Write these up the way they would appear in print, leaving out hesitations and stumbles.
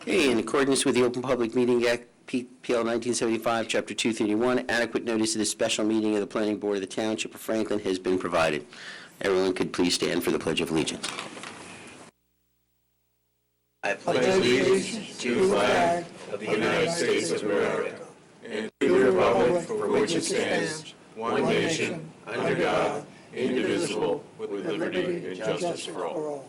Okay, in accordance with the Open Public Meeting Act, PL 1975, Chapter 231, adequate notice of the special meeting of the Planning Board of the Township of Franklin has been provided. Everyone could please stand for the Pledge of Allegiance. I pledge allegiance to the flag of the United States of America and to the republic for which it stands, one nation, under God, indivisible, with liberty and justice for all.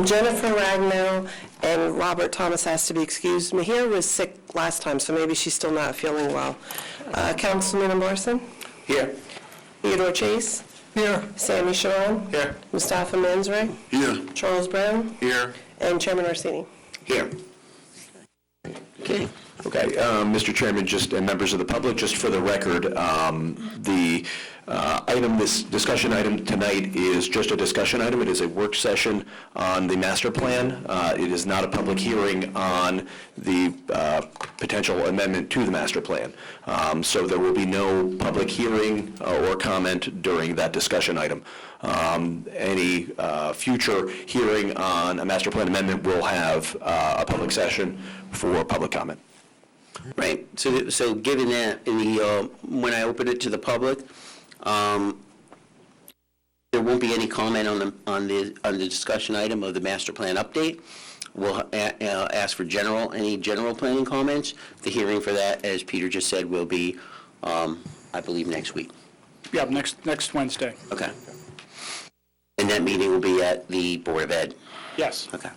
Jennifer Ragnow and Robert Thomas has to be excused. Mahir was sick last time, so maybe she's still not feeling well. Councilman Larson? Here. Theodore Chase? Here. Sammy Sharon? Here. Mustafa Manzray? Here. Charles Brown? Here. And Chairman Orsini? Here. Okay. Okay, Mr. Chairman, and members of the public, just for the record, this discussion item tonight is just a discussion item. It is a work session on the master plan. It is not a public hearing on the potential amendment to the master plan. So there will be no public hearing or comment during that discussion item. Any future hearing on a master plan amendment will have a public session for public comment. Right. So given that, when I open it to the public, there won't be any comment on the discussion item of the master plan update. We'll ask for any general planning comments. The hearing for that, as Peter just said, will be, I believe, next week. Yeah, next Wednesday. Okay. And that meeting will be at the Board of Ed. Yes. Okay.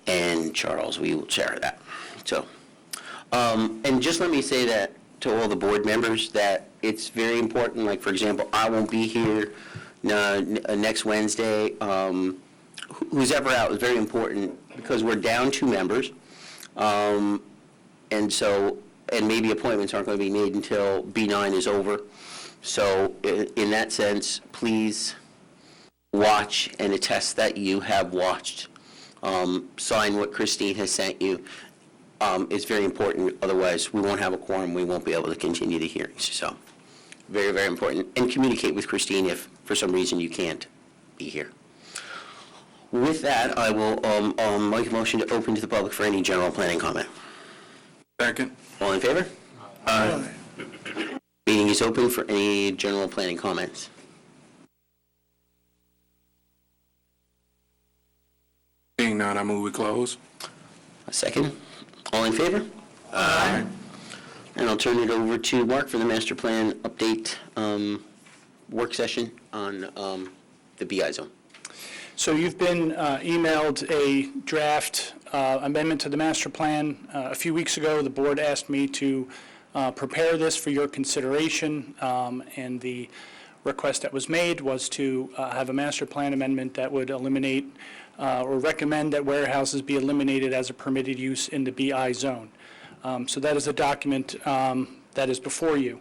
And Charles, we will share that. So, and just let me say that to all the board members that it's very important. Like, for example, I won't be here next Wednesday. Who's ever out is very important because we're down 2 members. And maybe appointments aren't going to be made until B9 is over. So in that sense, please watch and attest that you have watched. Sign what Christine has sent you. It's very important. Otherwise, we won't have a quorum. We won't be able to continue the hearings. So very, very important. And communicate with Christine if, for some reason, you can't be here. With that, I will make a motion to open to the public for any general planning comment. Second. All in favor? Aye. Meeting is open for any general planning comments. Seeing none, I move we close. A second. All in favor? Aye. And I'll turn it over to Mark for the master plan update work session on the BI zone. So you've been emailed a draft amendment to the master plan. A few weeks ago, the board asked me to prepare this for your consideration, and the request that was made was to have a master plan amendment that would eliminate or recommend that warehouses be eliminated as a permitted use in the BI zone. So that is a document that is before you.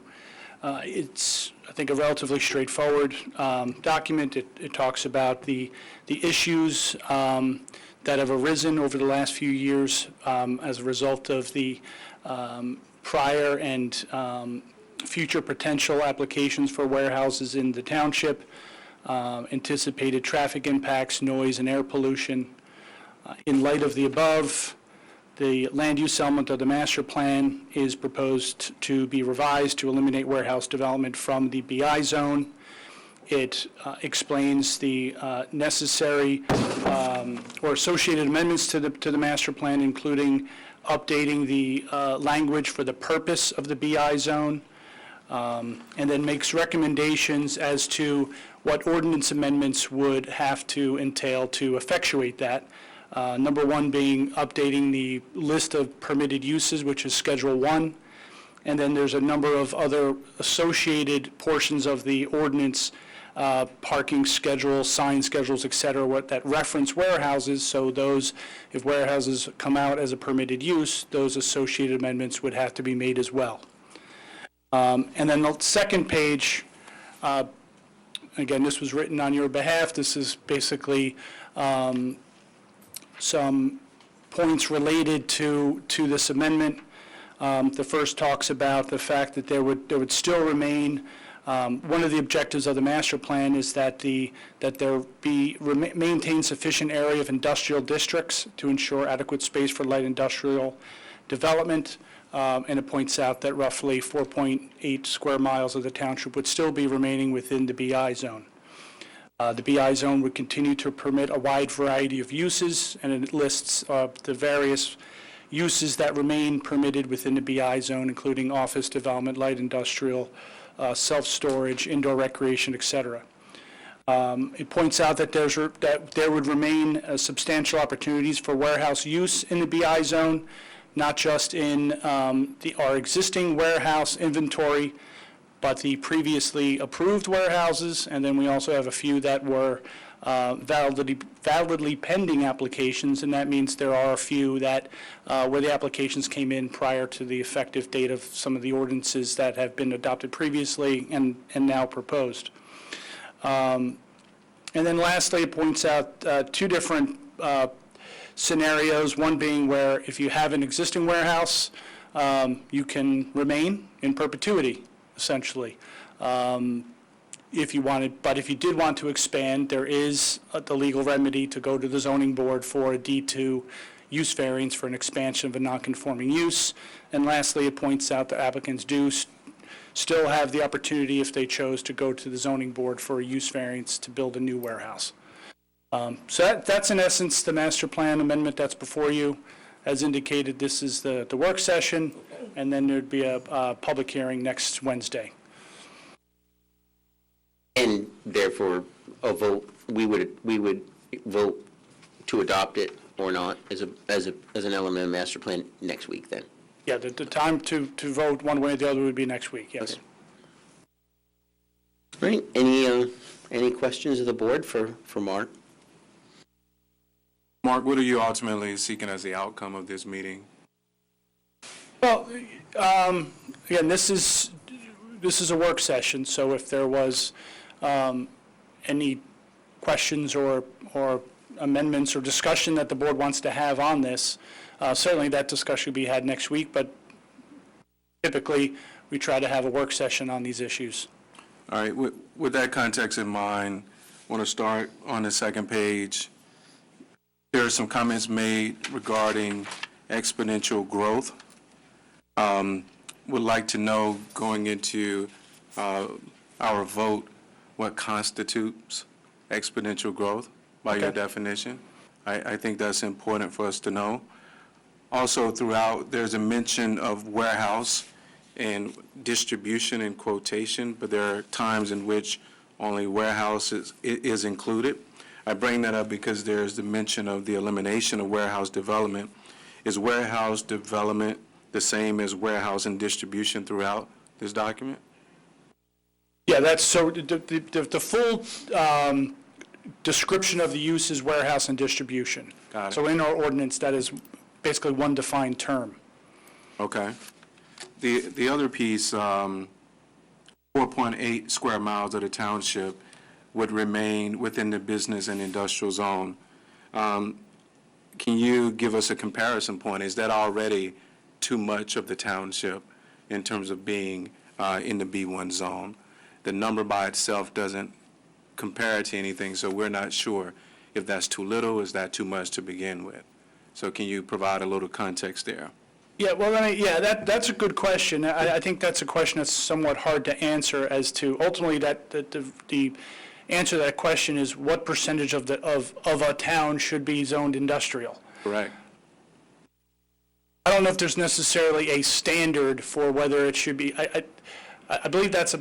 It's, I think, a relatively straightforward document. It talks about the issues that have arisen over the last few years as a result of the prior and future potential applications for warehouses in the township, anticipated traffic impacts, noise and air pollution. In light of the above, the land use element of the master plan is proposed to be revised to eliminate warehouse development from the BI zone. It explains the necessary or associated amendments to the master plan, including updating the language for the purpose of the BI zone, and then makes recommendations as to what ordinance amendments would have to entail to effectuate that. Number 1 being updating the list of permitted uses, which is Schedule 1. And then there's a number of other associated portions of the ordinance, parking schedules, sign schedules, et cetera, that reference warehouses. So those, if warehouses come out as a permitted use, those associated amendments would have to be made as well. And then the second page, again, this was written on your behalf. This is basically some points related to this amendment. The first talks about the fact that there would still remain One of the objectives of the master plan is that there be maintain sufficient area of industrial districts to ensure adequate space for light industrial development. And it points out that roughly 4.8 square miles of the township would still be remaining within the BI zone. The BI zone would continue to permit a wide variety of uses, and it lists the various uses that remain permitted within the BI zone, including office development, light industrial, self-storage, indoor recreation, et cetera. It points out that there would remain substantial opportunities for warehouse use in the BI zone, not just in our existing warehouse inventory, but the previously approved warehouses, and then we also have a few that were validly pending applications, and that means there are a few that where the applications came in prior to the effective date of some of the ordinances that have been adopted previously and now proposed. And then lastly, it points out two different scenarios, one being where if you have an existing warehouse, you can remain in perpetuity, essentially. If you wanted, but if you did want to expand, there is the legal remedy to go to the zoning board for a D2 use variance for an expansion of a non-conforming use. And lastly, it points out that applicants do still have the opportunity, if they chose, to go to the zoning board for a use variance to build a new warehouse. So that's in essence the master plan amendment that's before you. As indicated, this is the work session, and then there'd be a public hearing next Wednesday. And therefore, a vote, we would vote to adopt it or not as an element of the master plan next week then. Yeah, the time to vote one way or the other would be next week, yes. Okay. Right, any questions of the board for Mark? Mark, what are you ultimately seeking as the outcome of this meeting? Well, again, this is a work session, so if there was any questions or amendments or discussion that the board wants to have on this, certainly that discussion will be had next week, but typically we try to have a work session on these issues. All right, with that context in mind, I want to start on the second page. There are some comments made regarding exponential growth. Would like to know, going into our vote, what constitutes exponential growth by your Okay. definition. I think that's important for us to know. Also, throughout, there's a mention of warehouse and distribution and quotation, but there are times in which only warehouse is included. I bring that up because there's the mention of the elimination of warehouse development. Is warehouse development the same as warehouse and distribution throughout this document? Yeah, that's, so the full description of the use is warehouse and distribution. Got it. So in our ordinance, that is basically one defined term. Okay. The other piece, 4.8 square miles of the township would remain within the business and industrial zone. Can you give us a comparison point? Is that already too much of the township in terms of being in the B1 zone? The number by itself doesn't compare it to anything, so we're not sure if that's too little, is that too much to begin with? So can you provide a little context there? Yeah, well, that's a good question. I think that's a question that's somewhat hard to answer as to, ultimately, the answer to that question is what percentage of a town should be zoned industrial? Correct. I don't know if there's necessarily a standard for whether it should be, I believe that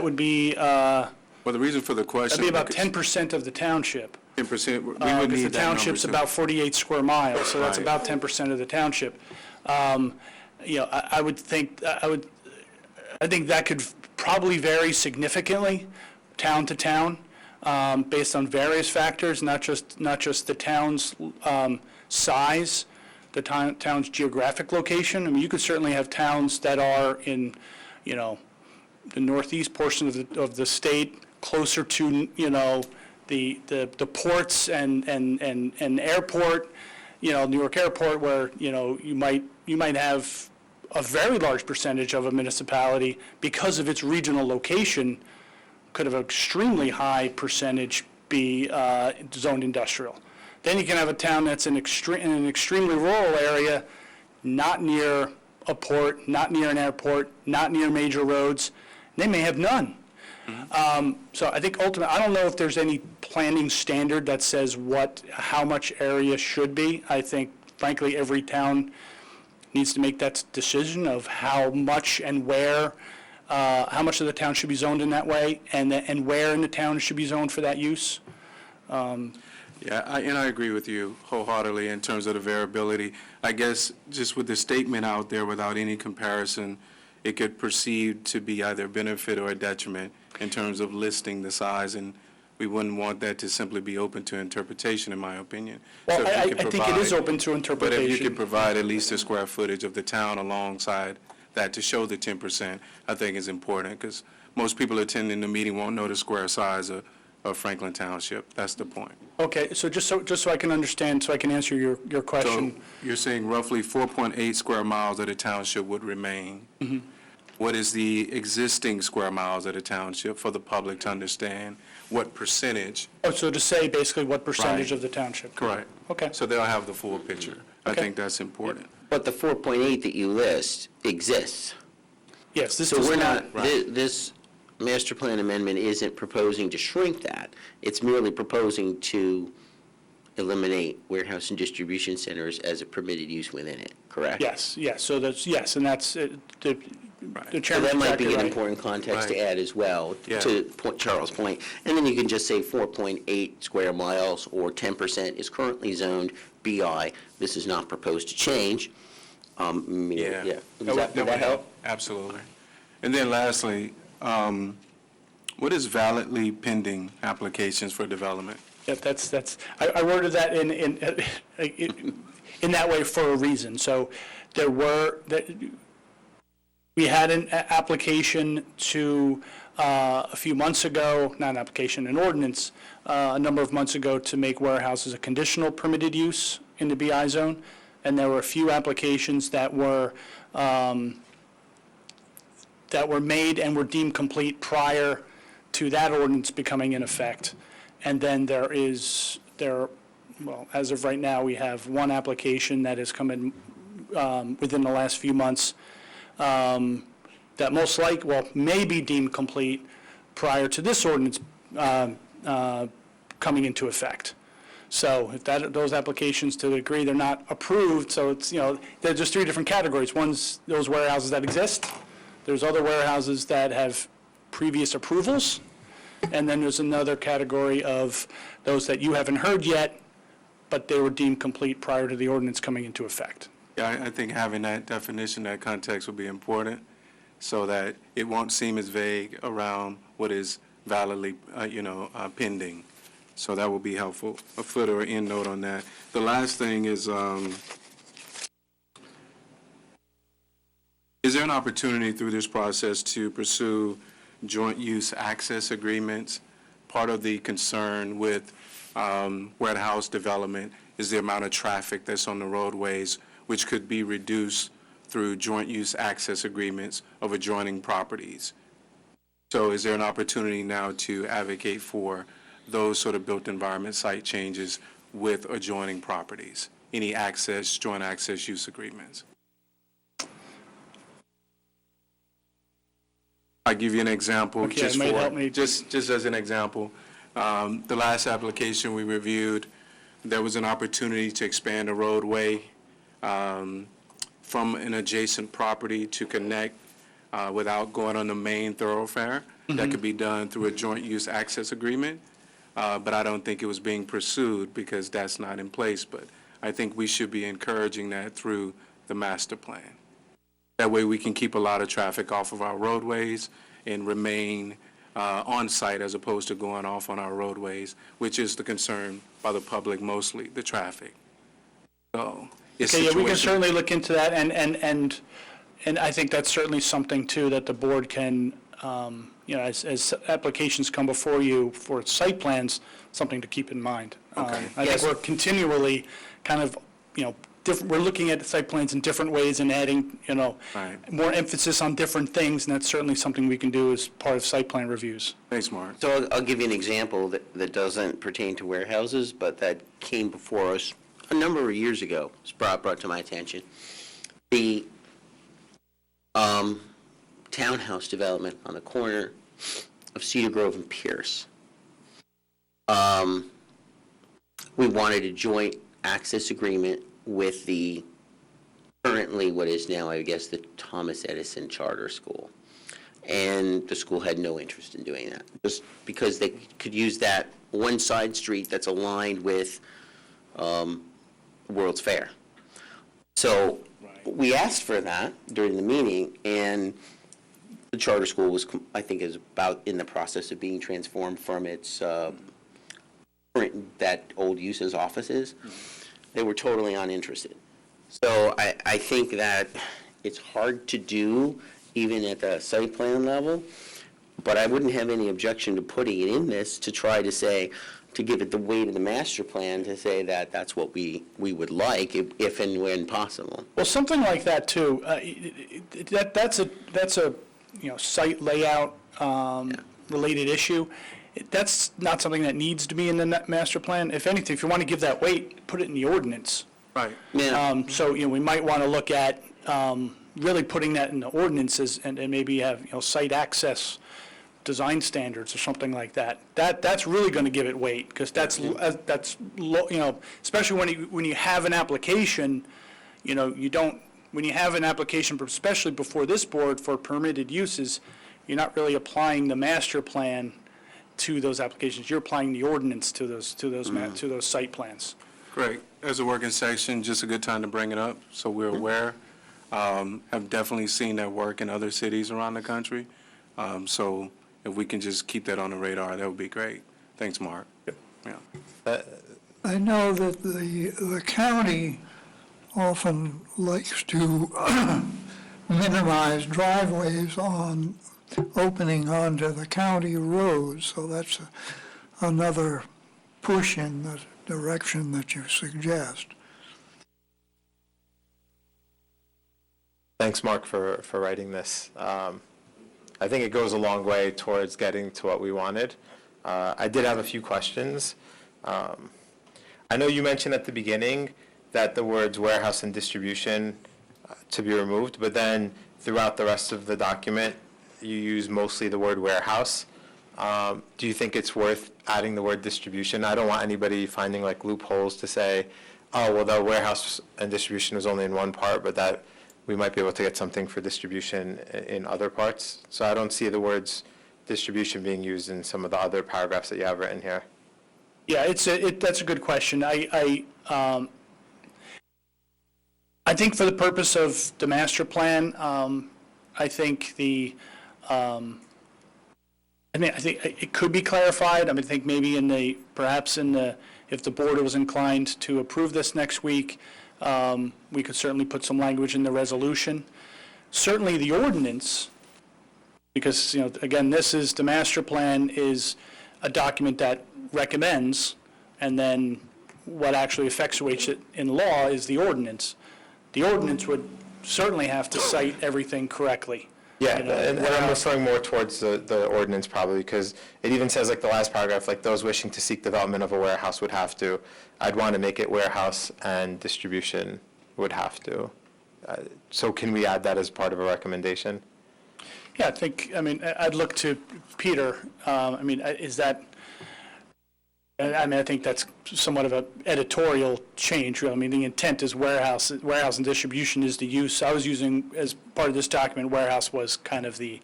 would be, Well, the reason for the question. that'd be about 10% of the township. 10%, we would Because need the that number township's too. about 48 square miles, so that's Right. about 10% of the township. I think that could probably vary significantly, town to town, based on various factors, not just the town's size, the town's geographic location. I mean, you could certainly have towns that are in, the northeast portion of the state, closer to, the ports and airport, New York Airport, where, you might have a very large percentage of a municipality, because of its regional location, could have an extremely high percentage be zoned industrial. Then you can have a town that's in an extremely rural area, not near a port, not near an airport, not near major roads. They may have none. So I think ultimately, I don't know if there's any planning standard that says how much area should be. I think, frankly, every town needs to make that decision of how much and where, how much of the town should be zoned in that way, and where in the town should be zoned for that use. Yeah, and I agree with you wholeheartedly in terms of the variability. I guess just with the statement out there without any comparison, it could perceive to be either a benefit or a detriment in terms of listing the size, and we wouldn't want that to simply be open to interpretation, in my opinion. Well, So if you I could think it is provide- open to But interpretation. if you could provide at least the square footage of the town alongside that to show the 10%, I think is important, because most people attending the meeting won't know the square size of Franklin Township. That's the point. Okay, so just so I can understand, so I can answer your So question. you're saying roughly 4.8 square miles of the township would remain. What is the existing square miles of the township for the public to understand? What percentage? Oh, so to say basically what percentage Right. of the township? Correct. Okay. So they'll have the full picture. I Okay. think that's important. But the 4.8 that you list exists. Yes, this So does we're not. not, this master plan amendment isn't proposing to shrink that. It's merely proposing to eliminate warehouse and distribution centers as a permitted use within it, correct? Yes, so that's, yes, and that's, the So chairman's that might be exactly an right. important context to Right. add as well, Yeah. to Charles' point. And then you can just say 4.8 square miles or 10% is currently zoned BI. This is not proposed to change. Yeah. Would that help? Absolutely. And then lastly, what is validly pending applications for development? Yeah, I worded that in that way for a reason. So we had an application to, a few months ago, not an application, an ordinance, a number of months ago to make warehouses a conditional permitted use in the BI zone. And there were a few applications that were made and were deemed complete prior to that ordinance becoming in effect. And then well, as of right now, we have one application that has come in within the last few months that may be deemed complete prior to this ordinance coming into effect. So if those applications, to the degree they're not approved, so it's, there's just three different categories. One's those warehouses that exist, there's other warehouses that have previous approvals, and then there's another category of those that you haven't heard yet, but they were deemed complete prior to the ordinance coming into effect. Yeah, I think having that definition, that context would be important, so that it won't seem as vague around what is validly, pending. So that will be helpful, a foot or end note on that. The last thing is there an opportunity through this process to pursue joint use access agreements? Part of the concern with warehouse development is the amount of traffic that's on the roadways, which could be reduced through joint use access agreements of adjoining properties. So is there an opportunity now to advocate for those sort of built environment site changes with adjoining properties? Any joint access use agreements? I'll give you an example. Okay, it might help me. Just as an example, the last application we reviewed, there was an opportunity to expand a roadway from an adjacent property to connect without going on the main thoroughfare. That could be done through a joint use access agreement, but I don't think it was being pursued because that's not in place. But I think we should be encouraging that through the master plan. That way we can keep a lot of traffic off of our roadways and remain on-site as opposed to going off on our roadways, which is the concern by the public mostly, the traffic. So it's Okay, yeah, we can situation- certainly look into that, and I think that's certainly something, too, that the board can, as applications come before you for site plans, something to keep in mind. Okay. I think Yes. we're continually kind of, we're looking at site plans in different ways and adding, Right. more emphasis on different things, and that's certainly something we can do as part of site plan reviews. Thanks, Mark. So I'll give you an example that doesn't pertain to warehouses, but that came before us a number of years ago. It's brought to my attention. The townhouse development on the corner of Cedar Grove and Pierce. We wanted a joint access agreement with the, currently what is now, I guess, the Thomas Edison Charter School. And the school had no interest in doing that, just because they could use that one side street that's aligned with World's Fair. So we asked for that during the meeting, and the charter school was, I think, is about in the process of being transformed from its that old use as offices. They were totally uninterested. So I think that it's hard to do even at the site plan level, but I wouldn't have any objection to putting it in this to try to say, to give it the weight of the master plan, to say that that's what we would like if and when possible. Well, something like that too, that's a site layout related issue. That's not something that needs to be in the master plan. If anything, if you want to give that weight, put it in the ordinance. Right. Yeah. So, we might want to look at really putting that in the ordinances and when have, site access design standards or something like that. That's really going to give it weight, because that's especially when you have an application, when you have an application, especially before this board for permitted uses, you're not really applying the master plan to those applications. You're applying the ordinance to those site plans. Great. As a working session, just a good time to bring it up so we're aware. I've definitely seen that work in other cities around the country. So if we can just keep that on the radar, that would be great. Thanks, Mark. Yeah. I know that the county often likes to minimize driveways on opening onto the county roads, so that's another push in the direction that you suggest. Thanks, Mark, for writing this. I think it goes a long way towards getting to what we wanted. I did have a few questions. I know you mentioned at the beginning that the words warehouse and distribution to be removed, but then throughout the rest of the document, you use mostly the word warehouse. Do you think it's worth adding the word distribution? I don't want anybody finding like loopholes to say, oh, well, the warehouse and distribution was only in one part, but that we might be able to get something for distribution in other parts. So I don't see the words distribution being used in some of the other paragraphs that you have written here. Yeah, that's a good question. I think for the purpose of the master plan, I think I think it could be clarified. I think maybe if the board was inclined to approve this next week, we could certainly put some language in the resolution. Certainly the ordinance, because, again, the master plan is a document that recommends, and then what actually effectuates it in law is the ordinance. The ordinance would certainly have to cite everything correctly. Yeah, and I'm referring more towards the ordinance probably, because it even says, like the last paragraph, like those wishing to seek development of a warehouse would have to. I'd want to make it warehouse and distribution would have to. So can we add that as part of a recommendation? Yeah, I'd look to Peter. Is that, I think that's somewhat of an editorial change. The intent is warehouse and distribution is the use. I was using, as part of this document, warehouse was kind of the,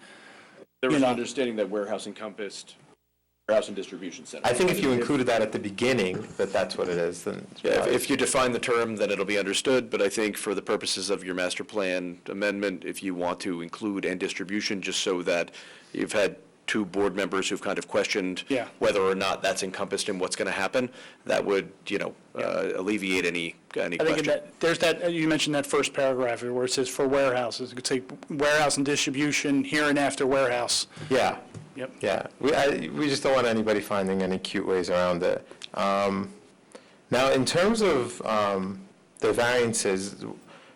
There was an understanding that warehouse encompassed warehouse and distribution center. I think if you included that at the beginning, that's what it is, then. Yeah, if you define the term, then it'll be understood, but I think for the purposes of your master plan amendment, if you want to include and distribution, just so that you've had two board members who've kind of questioned Yeah. whether or not that's encompassed in what's going to happen, that would, alleviate any I think question. there's that, you mentioned that first paragraph where it says for warehouses. It could say warehouse and distribution, here and after warehouse. Yeah. Yep. Yeah, we just don't want anybody finding any cute ways around it. Now, in terms of the variances,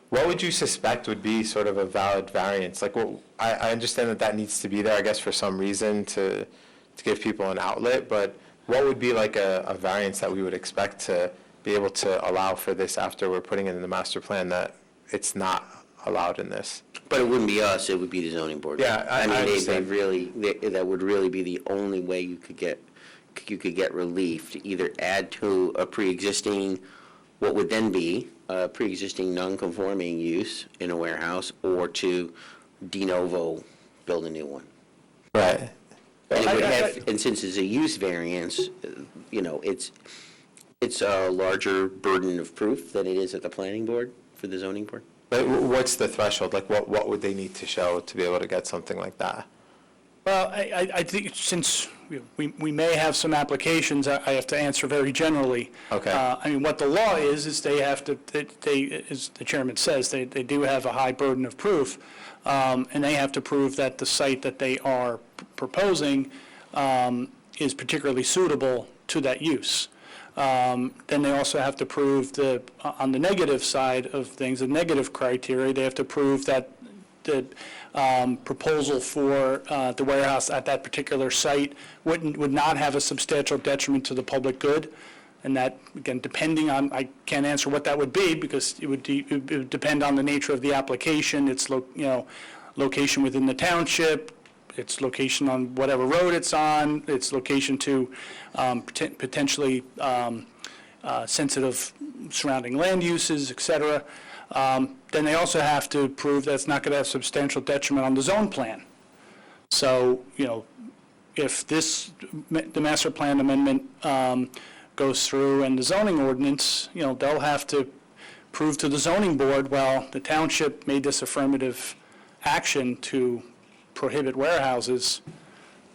what would you suspect would be sort of a valid variance? Like, well, I understand that that needs to be there, I guess, for some reason to give people an outlet, but what would be like a variance that we would expect to be able to allow for this after we're putting it in the master plan that it's not allowed in this? But it wouldn't be us, it would be the zoning board. Yeah, I mean, they understand. really, that would really be the only way you could get relief, to either add to a pre-existing, what would then be a pre-existing non-conforming use in a warehouse, or to de novo build a new one. Right. And it would have, and since it's a use variance, it's a larger burden of proof than it is at the planning board for the zoning board. But what's the threshold? Like, what would they need to show to be able to get something like that? Well, I think since we may have some applications, I have to answer very generally. Okay. I mean, what the law is they have to, as the chairman says, they do have a high burden of proof, and they have to prove that the site that they are proposing is particularly suitable to that use. Then they also have to prove on the negative side of things, the negative criteria, they have to prove that the proposal for the warehouse at that particular site would not have a substantial detriment to the public good. And that, again, depending on, I can't answer what that would be, because it would depend on the nature of the application, its location within the township, its location on whatever road it's on, its location to potentially sensitive surrounding land uses, et cetera. Then they also have to prove that it's not going to have substantial detriment on the zone plan. So, if the master plan amendment goes through and the zoning ordinance, they'll have to prove to the zoning board, well, the township made this affirmative action to prohibit warehouses.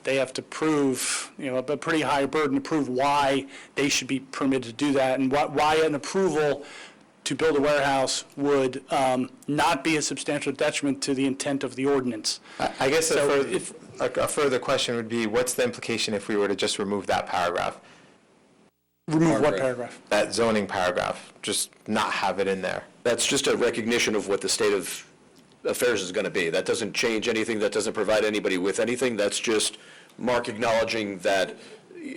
They have to prove, a pretty high burden to prove why they should be permitted to do that, and why an approval to build a warehouse would not be a substantial detriment to the intent of the ordinance. I guess So a further question would be, what's the implication if we were to just remove that paragraph? Remove what paragraph? That zoning paragraph, just not have it in there. That's just a recognition of what the state of affairs is going to be. That doesn't change anything, that doesn't provide anybody with anything, that's just Mark acknowledging that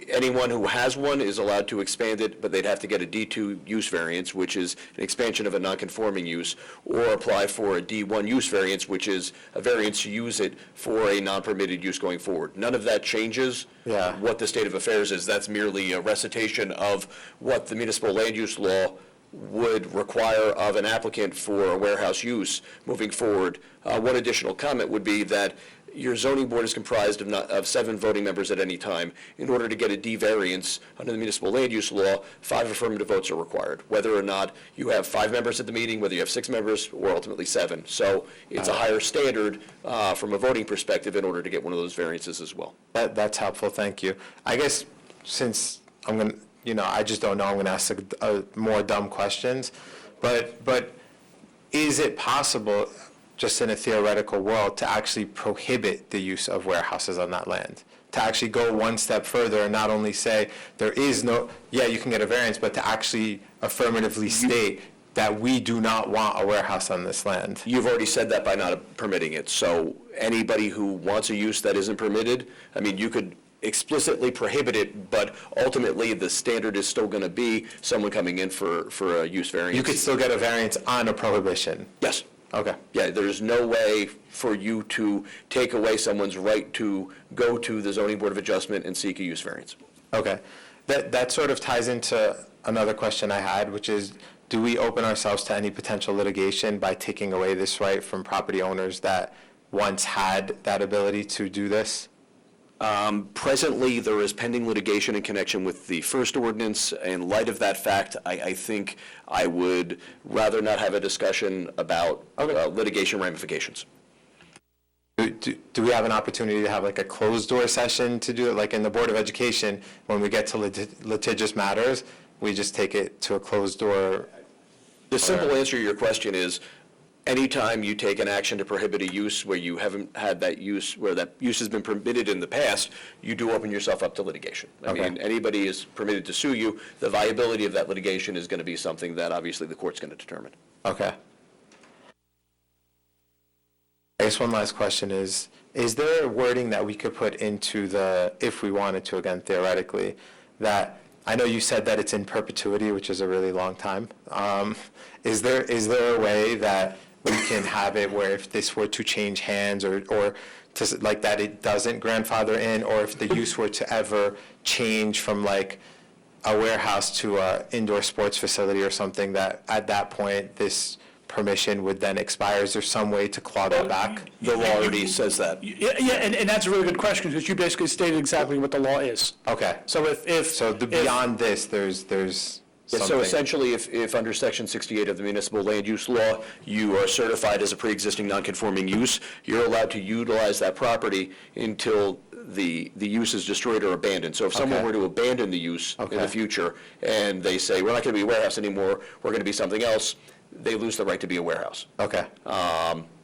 anyone who has one is allowed to expand it, but they'd have to get a D2 use variance, which is an expansion of a non-conforming use, or apply for a D1 use variance, which is a variance to use it for a non-permitted use going forward. None of that changes Yeah. what the state of affairs is. That's merely a recitation of what the municipal land use law would require of an applicant for a warehouse use moving forward. One additional comment would be that your zoning board is comprised of 7 voting members at any time. In order to get a D variance under the municipal land use law, 5 affirmative votes are required, whether or not you have 5 members at the meeting, whether you have 6 members, or ultimately 7. So it's a higher standard from a voting perspective in order to get one of those variances as well. That's helpful, thank you. I guess since I'm going to, I just don't know, I'm going to ask more dumb questions, but is it possible, just in a theoretical world, to actually prohibit the use of warehouses on that land? To actually go one step further and not only say there is no, you can get a variance, but to actually affirmatively state that we do not want a warehouse on this land? You've already said that by not permitting it. So anybody who wants a use that isn't permitted, I mean, you could explicitly prohibit it, but ultimately the standard is still going to be someone coming in for a use variance. You could still get a variance on a prohibition? Yes. Okay. Yeah, there's no way for you to take away someone's right to go to the zoning board of adjustment and seek a use variance. Okay. That sort of ties into another question I had, which is, do we open ourselves to any potential litigation by taking away this right from property owners that once had that ability to do this? Presently, there is pending litigation in connection with the first ordinance. In light of that fact, I think I would rather not have a discussion about litigation ramifications. Do we have an opportunity to have like a closed-door session to do it? Like in the Board of Education, when we get to litigious matters, we just take it to a closed door? The simple answer to your question is, anytime you take an action to prohibit a use where you haven't had that use, where that use has been permitted in the past, you do open yourself up to litigation. I Okay. mean, anybody is permitted to sue you. The viability of that litigation is going to be something that obviously the court's going to determine. Okay. I guess one last question is there wording that we could put into the, if we wanted to, again, theoretically, that, I know you said that it's in perpetuity, which is a really long time. Is there a way that we can have it where if this were to change hands or to, like, that it doesn't grandfather in, or if the use were to ever change from like a warehouse to a indoor sports facility or something, that at that point this permission would then expire? Is there some way to claw that back? The law already says that. Yeah, and that's a really good question, because you basically stated exactly what the law is. Okay. So if. So beyond this, there's Yeah, so something. essentially, if under Section 68 of the Municipal Land Use Law, you are certified as a pre-existing non-conforming use, you're allowed to utilize that property until the use is destroyed or abandoned. So if someone Okay. were to abandon the use in Okay. the future, and they say, we're not going to be a warehouse anymore, we're going to be something else, they lose the right to be a warehouse. Okay.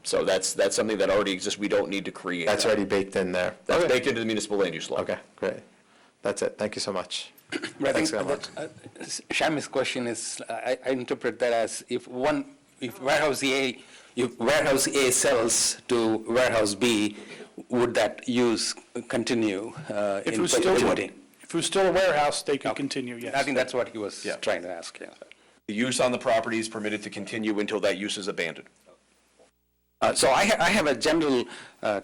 So that's something that already exists. We don't need to create That's that. already baked in there. That's Okay. baked into the Municipal Land Use Law. Okay, great. That's it. Thank you so much. But I Thanks think very much. Shami's question is, I interpret that as if warehouse A sells to warehouse B, would that use continue If it in was still, perpetuity? if it was still a warehouse, they could continue, yes. I think that's what he was Yeah. trying to ask, yeah. The use on the property is permitted to continue until that use is abandoned. So I have a general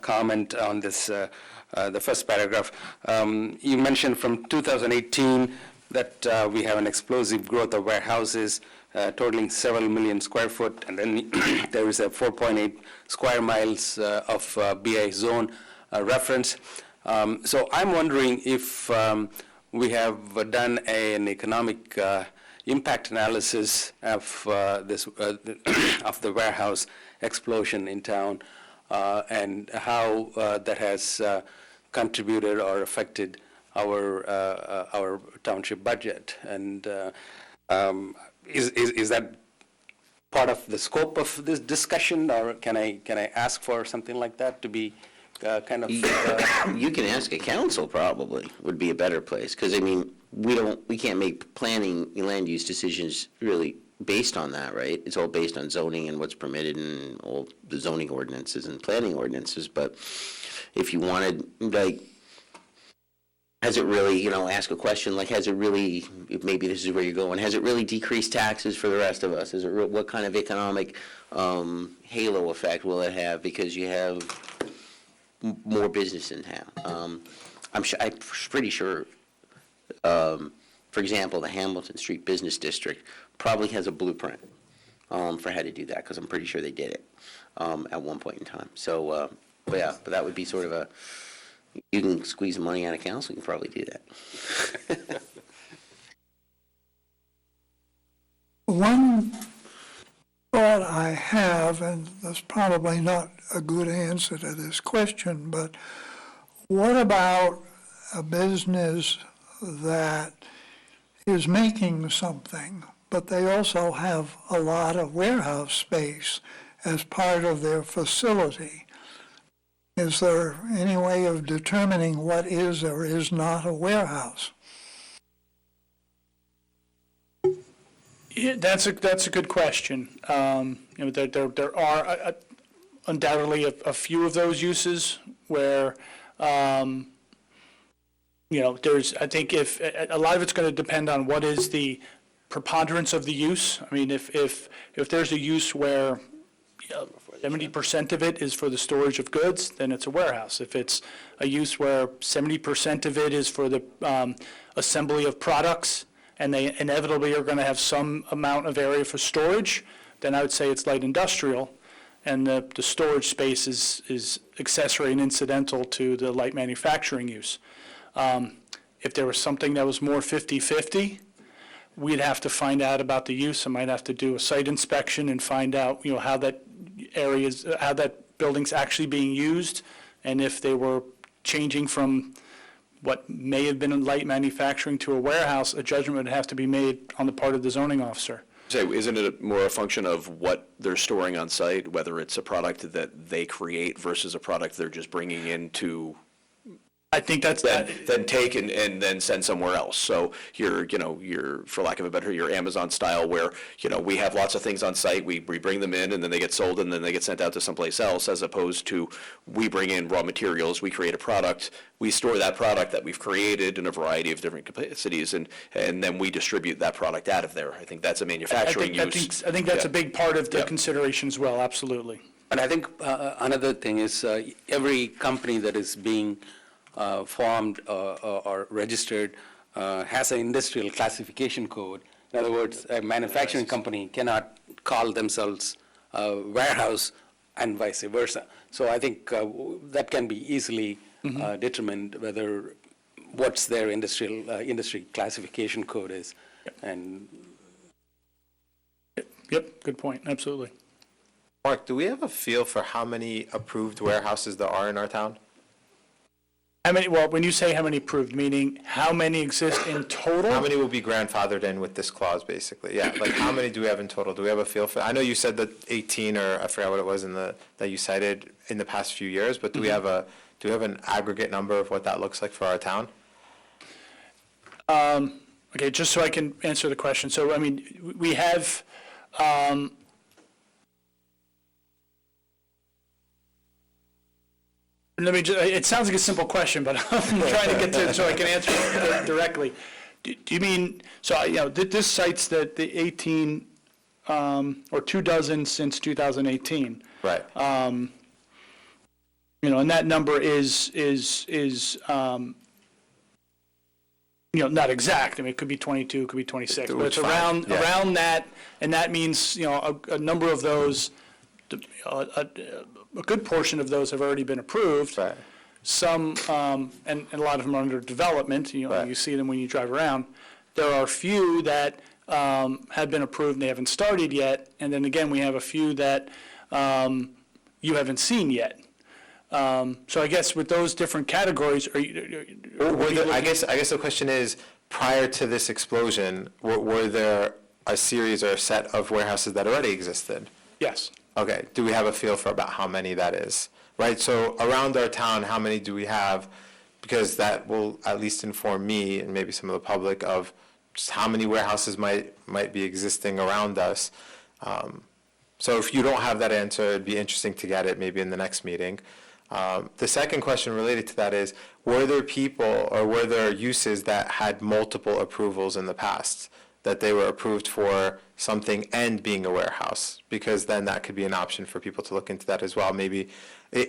comment on this, the first paragraph. You mentioned from 2018 that we have an explosive growth of warehouses totaling several million square foot, and then there is a 4.8 square miles of BI zone reference. So I'm wondering if we have done an economic impact analysis of this of the warehouse explosion in town, and how that has contributed or affected our township budget. And is that part of the scope of this discussion, or can I ask for something like that to be kind of? You can ask a council probably, would be a better place, because, I mean, we can't make planning and land use decisions really based on that, right? It's all based on zoning and what's permitted and all the zoning ordinances and planning ordinances, but if you wanted, like, has it really, ask a question like, has it really, maybe this is where you're going, has it really decreased taxes for the rest of us? What kind of economic halo effect will it have because you have more business in town? I'm pretty sure, for example, the Hamilton Street Business District probably has a blueprint for how to do that, because I'm pretty sure they did it at one point in time. So, but that would be sort of a, you can squeeze money out of council, you can probably do that. One thought I have, and that's probably not a good answer to this question, but what about a business that is making something, but they also have a lot of warehouse space as part of their facility? Is there any way of determining what is or is not a warehouse? Yeah, that's a good question. There are undoubtedly a few of those uses where, there's, I think if, a lot of it's going to depend on what is the preponderance of the use. I mean, if there's a use where 70% of it is for the storage of goods, then it's a warehouse. If it's a use where 70% of it is for the assembly of products, and they inevitably are going to have some amount of area for storage, then I would say it's light industrial, and the storage space is accessory and incidental to the light manufacturing use. If there was something that was more 50-50, we'd have to find out about the use. I might have to do a site inspection and find out, how that how that building's actually being used, and if they were changing from what may have been in light manufacturing to a warehouse, a judgment would have to be made on the part of the zoning officer. So isn't it more a function of what they're storing on site, whether it's a product that they create versus a product they're just bringing in to I think that's, then take and then send somewhere else? So your, for lack of a better, your Amazon style where, we have lots of things on site, we bring them in and then they get sold and then they get sent out to someplace else, as opposed to we bring in raw materials, we create a product, we store that product that we've created in a variety of different capacities and then we distribute that product out of there. I think that's a manufacturing use. I think that's a Yeah. big part of the Yeah. consideration as well, absolutely. And I think another thing is every company that is being formed or registered has an industrial classification code. In other words, a manufacturing company cannot call themselves a warehouse and vice versa. So I think that can be easily determined whether what's their industry classification code is. And Yep, good point, absolutely. Mark, do we have a feel for how many approved warehouses there are in our town? How many, well, when you say how many approved, meaning how many exist in total? How many will be grandfathered in with this clause, basically? Yeah, like how many do we have in total? Do we have a feel for? I know you said that 18, or I forgot what it was that you cited in the past few years, but do we have an aggregate number of what that looks like for our town? Okay, just so I can answer the question. So, I mean, we have, let me just, it sounds like a simple question, but I'm trying to get to it so I can answer it directly. Do you mean, so, this cites the 18, or 24 since 2018. Right. And that number is not exact. I mean, it could be 22, it could be 26, but it's Which fine, yeah. around that, and that means, a number of those, a good portion of those have already been approved. Right. Some, and a lot of them are under development, Right. you see them when you drive around. There are a few that have been approved and they haven't started yet, and then again, we have a few that you haven't seen yet. So I guess with those different categories, I guess the question is, prior to this explosion, were there a series or a set of warehouses that already existed? Yes. Okay, do we have a feel for about how many that is? Right, so around our town, how many do we have? Because that will at least inform me and maybe some of the public of just how many warehouses might be existing around us. So if you don't have that answer, it'd be interesting to get it maybe in the next meeting. The second question related to that is, were there people or were there uses that had multiple approvals in the past? That they were approved for something and being a warehouse? Because then that could be an option for people to look into that as well. Maybe,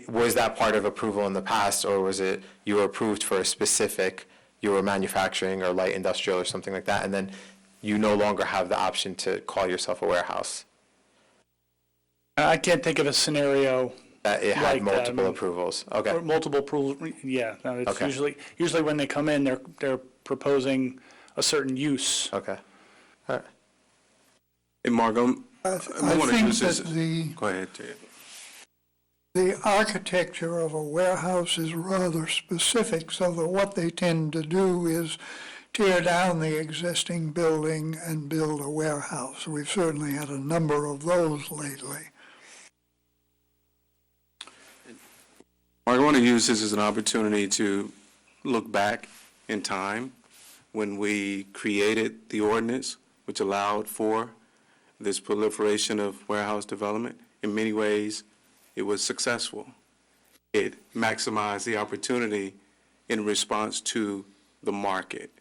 was that part of approval in the past, or was it you were approved for a specific, you were manufacturing or light industrial or something like that, and then you no longer have the option to call yourself a warehouse? I can't think of a scenario That it had like that. multiple approvals? Okay. or multiple approvals, yeah. No, it's Okay. usually when they come in, they're proposing a certain use. Okay. All right. Hey, Mark, I I want to think use this. that the Go ahead, Ted. The architecture of a warehouse is rather specific, so that what they tend to do is tear down the existing building and build a warehouse. We've certainly had a number of those lately. Mark, I want to use this as an opportunity to look back in time when we created the ordinance, which allowed for this proliferation of warehouse development. In many ways, it was successful. It maximized the opportunity in response to the market.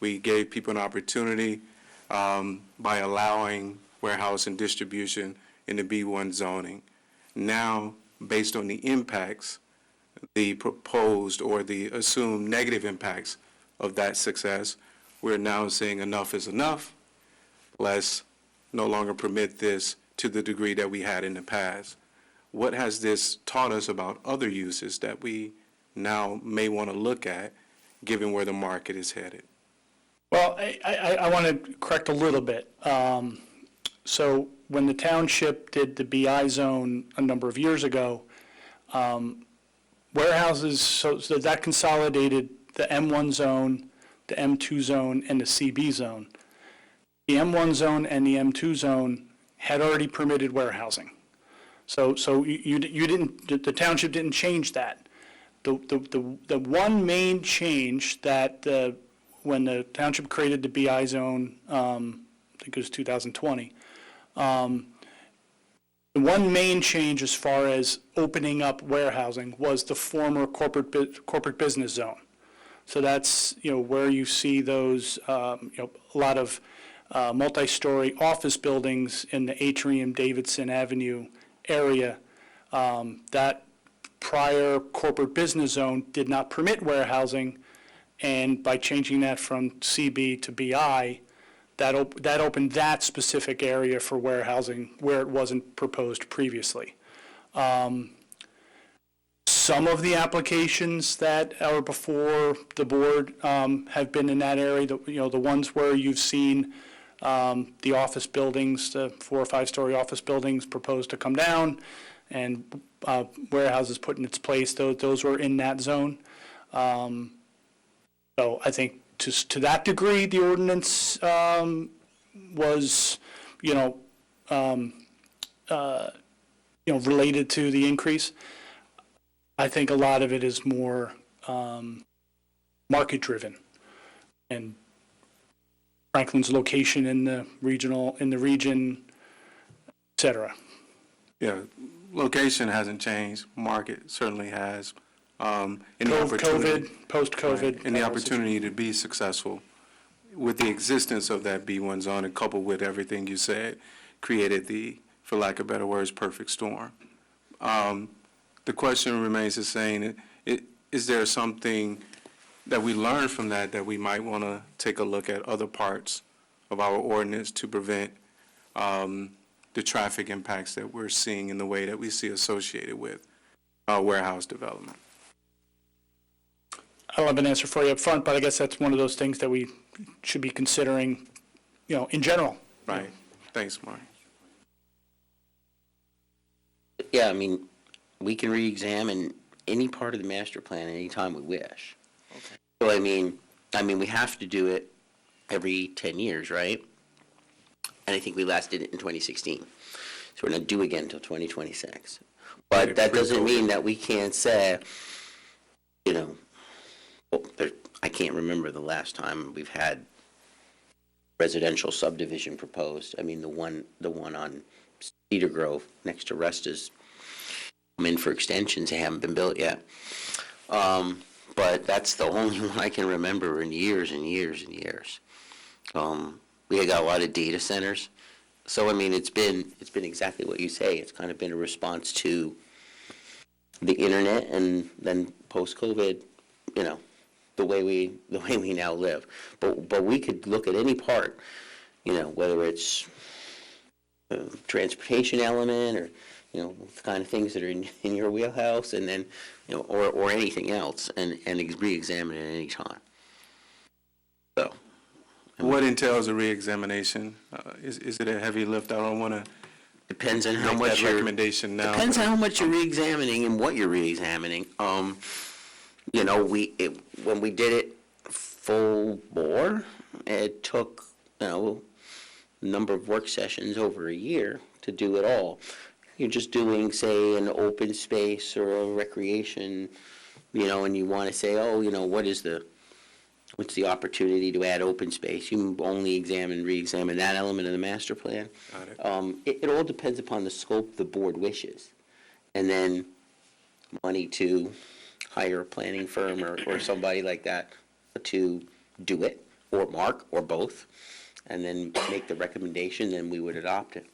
We gave people an opportunity by allowing warehouse and distribution in the B1 zoning. Now, based on the impacts, the proposed or the assumed negative impacts of that success, we're now saying enough is enough. Let's no longer permit this to the degree that we had in the past. What has this taught us about other uses that we now may want to look at, given where the market is headed? Well, I want to correct a little bit. So when the township did the BI zone a number of years ago, warehouses, so that consolidated the M1 zone, the M2 zone, and the CB zone. the M1 zone and the M2 zone had already permitted warehousing. So you didn't, the township didn't change that. The one main change that when the township created the BI zone, I think it was 2020, the one main change as far as opening up warehousing was the former corporate business zone. So that's, where you see those, a lot of multi-story office buildings in the Atrium Davidson Avenue area. That prior corporate business zone did not permit warehousing, and by changing that from CB to BI, that opened that specific area for warehousing where it wasn't proposed previously. Some of the applications that are before the board have been in that area, the ones where you've seen the office buildings, the 4 or 5 story office buildings proposed to come down and warehouses put in its place, those were in that zone. So I think to that degree, the ordinance was, related to the increase. I think a lot of it is more market-driven, and Franklin's location in the region, et cetera. Yeah, location hasn't changed, market certainly has. Post-COVID. Right, and the opportunity to be successful with the existence of that B1 zone and coupled with everything you said, created the, for lack of better words, perfect storm. The question remains the same. Is there something that we learned from that we might want to take a look at other parts of our ordinance to prevent the traffic impacts that we're seeing in the way that we see associated with warehouse development? I don't have an answer for you up front, but I guess that's one of those things that we should be considering, in general. Right. Thanks, Marty. Yeah, we can re-examine any part of the master plan anytime we wish. Okay. So, we have to do it every 10 years, right? And I think we last did it in 2016. So we're not due again until 2026. But that doesn't mean that we can't say, I can't remember the last time we've had residential subdivision proposed. The one on Cedar Grove next to Resta's come in for extensions. They haven't been built yet. But that's the only one I can remember in years and years and years. We got a lot of data centers. So, it's been exactly what you say. It's kind of been a response to the internet and then post-COVID, the way we now live. But we could look at any part, whether it's transportation element or, the kind of things that are in your wheelhouse, and then, or anything else, and re-examine it at any time. So. What entails a re-examination? Is it a heavy lift? I don't want to Depends on how make much that you're. recommendation now. Depends on how much you're re-examining and what you're re-examining. When we did it full bore, it took, a number of work sessions over a year to do it all. You're just doing, say, an open space or a recreation, and you want to say, what's the opportunity to add open space? You only re-examine that element of the master plan. Got it. It all depends upon the scope the board wishes. And then money to hire a planning firm or somebody like that to do it, or Mark, or both, and then make the recommendation, then we would adopt it.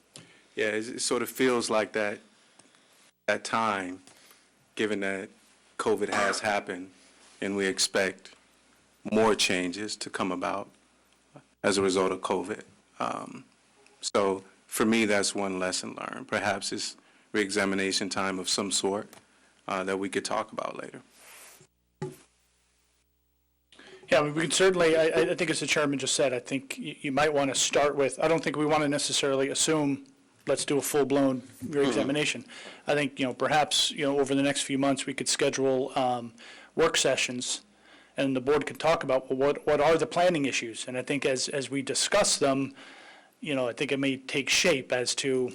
Yeah, it sort of feels like that time, given that COVID has happened, and we expect more changes to come about as a result of COVID. So for me, that's one lesson learned. Perhaps it's re-examination time of some sort that we could talk about later. Yeah, we can certainly, I think as the chairman just said, I think you might want to start with, I don't think we want to necessarily assume, let's do a full-blown re-examination. I think, perhaps, over the next few months, we could schedule work sessions, and the board could talk about, well, what are the planning issues? And I think as we discuss them, I think it may take shape as to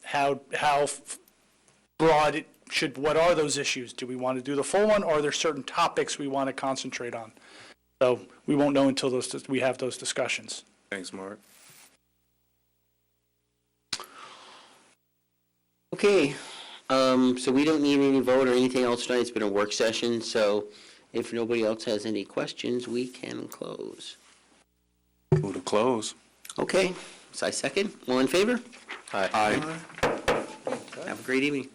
how broad it should, what are those issues? Do we want to do the full one, or are there certain topics we want to concentrate on? So we won't know until we have those discussions. Thanks, Mark. Okay, so we don't need any vote or anything else tonight. It's been a work session, so if nobody else has any questions, we can close. Move to close. Okay, so I second. All in favor? Aye. Aye. Have a great evening.